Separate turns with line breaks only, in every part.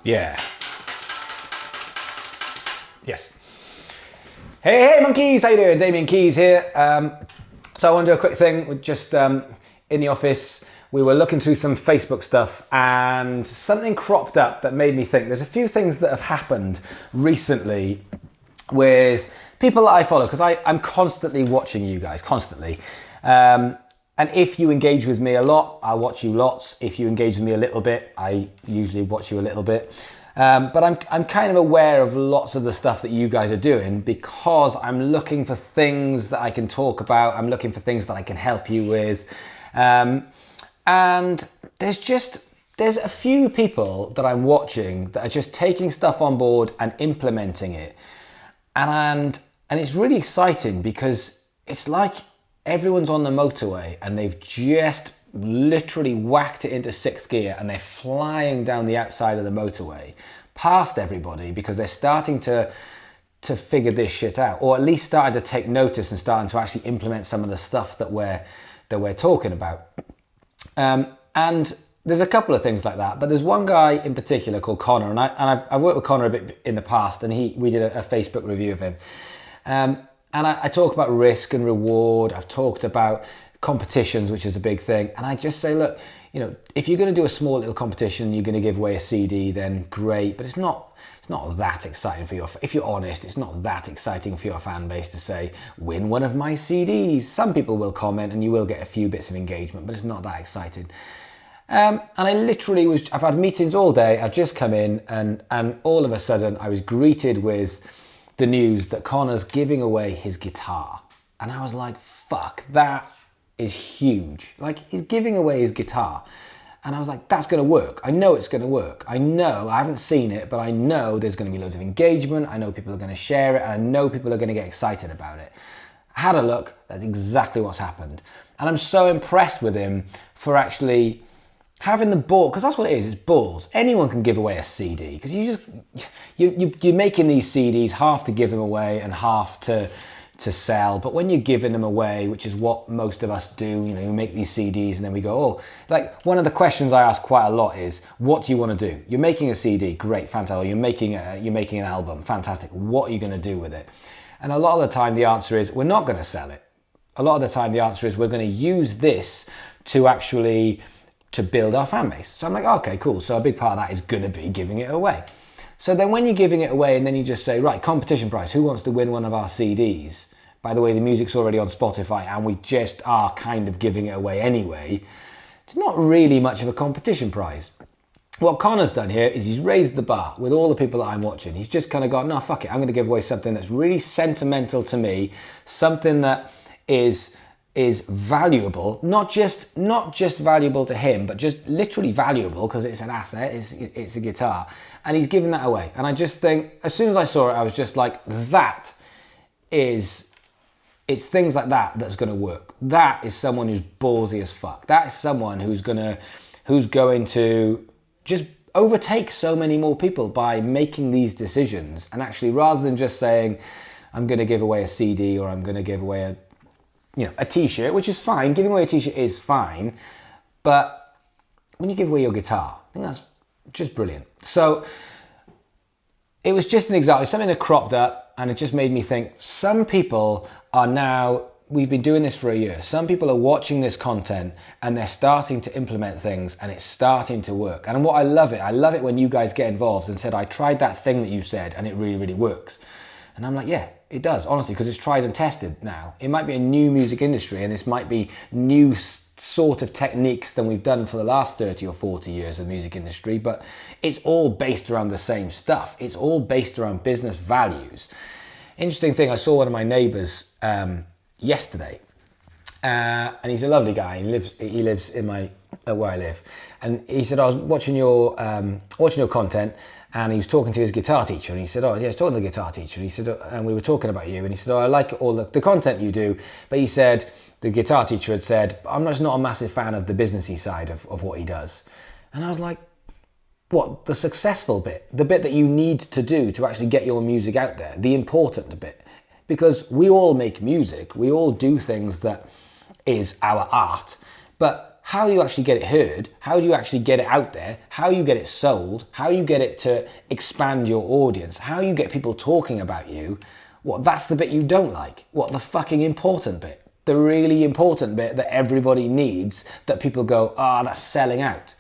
Yeah. Yes. Hey monkeys, how you doing? Damian Keys here. So I want to do a quick thing with just in the office. We were looking through some Facebook stuff and something cropped up that made me think there's a few things that have happened recently with people that I follow, because I'm constantly watching you guys, constantly. And if you engage with me a lot, I'll watch you lots. If you engage with me a little bit, I usually watch you a little bit. But I'm kind of aware of lots of the stuff that you guys are doing because I'm looking for things that I can talk about. I'm looking for things that I can help you with. And there's a few people that I'm watching that are just taking stuff on board and implementing it. And it's really exciting because it's like everyone's on the motorway and they've just literally whacked it into sixth gear and they're flying down the outside of the motorway past everybody because they're starting to figure this shit out, or at least starting to take notice and starting to actually implement some of the stuff that we're talking about. And there's a couple of things like that, but there's one guy in particular called Connor, and I've worked with Connor a bit in the past, and we did a Facebook review of him. And I talk about risk and reward. I've talked about competitions, which is a big thing. And I just say, look, if you're going to do a small little competition, you're going to give away a CD, then great. But it's not that exciting for if you're honest, it's not that exciting for your fan base to say, win one of my CDs. Some people will comment and you will get a few bits of engagement, but it's not that exciting. And I literally I've had meetings all day. I've just come in and all of a sudden I was greeted with the news that Connor's giving away his guitar. And I was like, fuck, that is huge. Like, he's giving away his guitar. And I was like, that's going to work. I know it's going to work. I haven't seen it, but I know there's going to be loads of engagement. I know people are going to share it, and I know people are going to get excited about it. I had a look. That's exactly what's happened. And I'm so impressed with him for actually having the ball, because that's what it is, it's balls. Anyone can give away a CD, because you're making these CDs half to give them away and half to sell. But when you're giving them away, which is what most of us do, you make these CDs and then we go, oh, like one of the questions I ask quite a lot is, what do you want to do? You're making a CD, great, fantastic. You're making an album, fantastic. What are you going to do with it? And a lot of the time the answer is, we're not going to sell it. A lot of the time the answer is, we're going to use this to build our fan base. So I'm like, okay, cool. So a big part of that is going to be giving it away. So then when you're giving it away and then you just say, right, competition prize, who wants to win one of our CDs? By the way, the music's already on Spotify and we just are kind of giving it away anyway. It's not really much of a competition prize. What Connor's done here is he's raised the bar with all the people that I'm watching. He's just kind of gone, no, fuck it. I'm going to give away something that's really sentimental to me, something that is valuable, not just valuable to him, but just literally valuable because it's an asset, it's a guitar, and he's giving that away. And I just think, as soon as I saw it, I was just like, it's things like that that's going to work. That is someone who's ballsy as fuck. That is someone who's going to just overtake so many more people by making these decisions. And actually, rather than just saying, I'm going to give away a CD or I'm going to give away a t-shirt, which is fine. Giving away a t-shirt is fine. But when you give away your guitar, I think that's just brilliant. So it was just an example, something that cropped up, and it just made me think, some people are now, we've been doing this for a year, some people are watching this content and they're starting to implement things and it's starting to work. And I love it when you guys get involved and said, I tried that thing that you said and it really, really works. And I'm like, yeah, it does, honestly, because it's tried and tested now. It might be a new music industry and this might be new sort of techniques than we've done for the last 30 or 40 years of the music industry, but it's all based around the same stuff. It's all based around business values. Interesting thing, I saw one of my neighbors yesterday, and he's a lovely guy. He lives in where I live, and he said, I was watching your content, and he was talking to his guitar teacher, and he said, oh yeah, I was talking to the guitar teacher, and he said, and we were talking about you, and he said, oh, I like all the content you do, but he said, the guitar teacher had said, I'm just not a massive fan of the businessy side of what he does. And I was like, what, the successful bit, the bit that you need to do to actually get your music out there, the important bit. Because we all make music, we all do things that is our art, but how you actually get it heard, how do you actually get it out there, how you get it sold, how you get it to expand your audience, how you get people talking about you, that's the bit you don't like. The fucking important bit. The really important bit that everybody needs, that people go, that's selling out.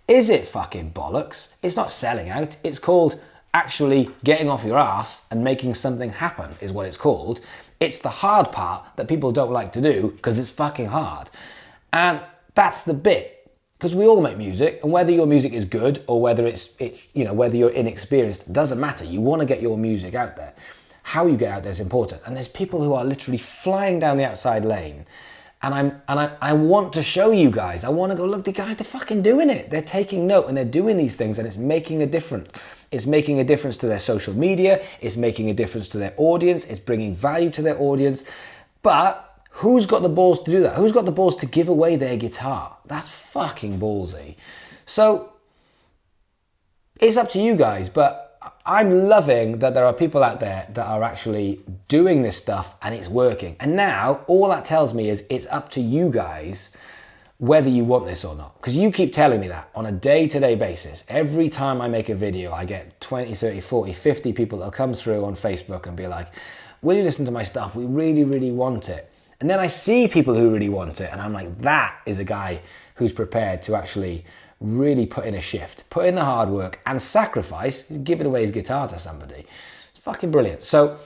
Is it fucking bollocks? It's not selling out. It's called actually getting off your ass and making something happen, is what it's called. It's the hard part that people don't like to do because it's fucking hard. And that's the bit, because we all make music, and whether your music is good or whether it's whether you're inexperienced, doesn't matter. You want to get your music out there. How you get out there is important. And there's people who are literally flying down the outside lane, and I want to show you guys. I want to go, look, the guys, they're fucking doing it. They're taking note and they're doing these things, and it's making a difference. It's making a difference to their social media. It's making a difference to their audience. It's bringing value to their audience. But who's got the balls to do that? Who's got the balls to give away their guitar? That's fucking ballsy. So it's up to you guys, but I'm loving that there are people out there that are actually doing this stuff and it's working. And now all that tells me is it's up to you guys whether you want this or not. Because you keep telling me that on a day-to-day basis. Every time I make a video, I get 20, 30, 40, 50 people that'll come through on Facebook and be like, will you listen to my stuff? We really, really want it. And then I see people who really want it, and I'm like, that is a guy who's prepared to actually really put in a shift, put in the hard work and sacrifice, giving away his guitar to somebody. It's fucking brilliant. So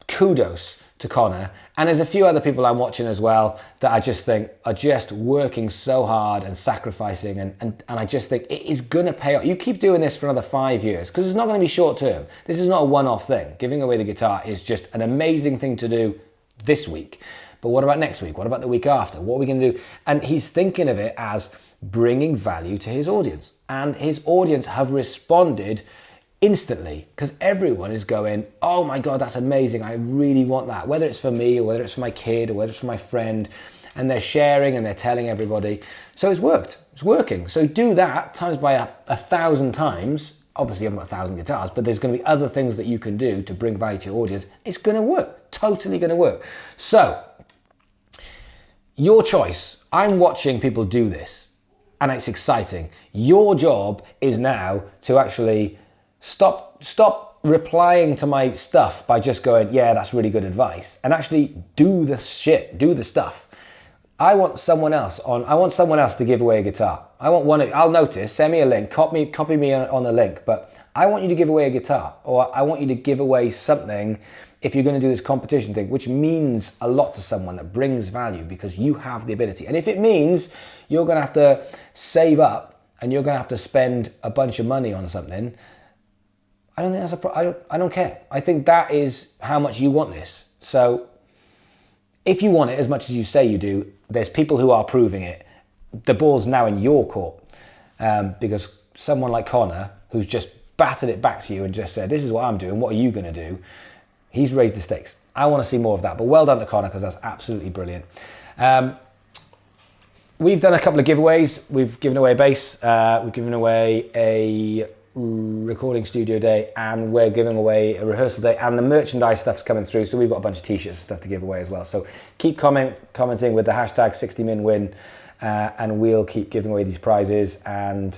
kudos to Connor, and there's a few other people I'm watching as well that I just think are just working so hard and sacrificing, and I just think it is gonna pay off. You keep doing this for another 5 years, because it's not gonna be short term. This is not a one-off thing. Giving away the guitar is just an amazing thing to do this week. But what about next week? What about the week after? What are we gonna do? And he's thinking of it as bringing value to his audience. And his audience have responded instantly, because everyone is going, oh my God, that's amazing. I really want that. Whether it's for me or whether it's for my kid or whether it's for my friend, and they're sharing and they're telling everybody. So it's worked, it's working. So do that times by 1,000 times. Obviously, you haven't got 1,000 guitars, but there's going to be other things that you can do to bring value to your audience. It's going to work, totally going to work. So, your choice. I'm watching people do this, and it's exciting. Your job is now to actually stop replying to my stuff by just going, yeah, that's really good advice, and actually do the shit, do the stuff. I want someone else to give away a guitar. I'll notice, send me a link, copy me on a link, but I want you to give away a guitar, or I want you to give away something if you're going to do this competition thing, which means a lot to someone, that brings value, because you have the ability. And if it means you're going to have to save up and you're going to have to spend a bunch of money on something, I don't think that's I don't care. I think that is how much you want this. So if you want it as much as you say you do, there's people who are proving it. The ball's now in your court, because someone like Connor, who's just battered it back to you and just said, this is what I'm doing, what are you going to do? He's raised the stakes. I want to see more of that, but well done to Connor, because that's absolutely brilliant. We've done a couple of giveaways. We've given away a bass, we've given away a recording studio day, and we're giving away a rehearsal day, and the merchandise stuff's coming through, so we've got a bunch of t-shirts and stuff to give away as well. So keep commenting with the hashtag 60minwin, and we'll keep giving away these prizes. And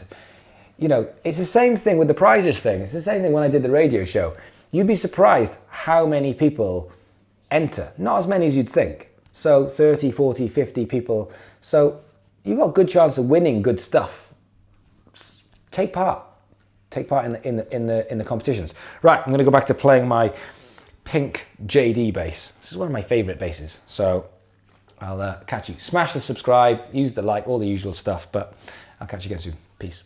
you know, it's the same thing with the prizes thing. It's the same thing when I did the radio show. You'd be surprised how many people enter. Not as many as you'd think. So 30, 40, 50 people. So you've got a good chance of winning good stuff. Take part. Take part in the competitions. Right, I'm going to go back to playing my pink JD bass. This is one of my favorite basses. So I'll catch you. Smash the subscribe, use the like, all the usual stuff. But I'll catch you again soon. Peace.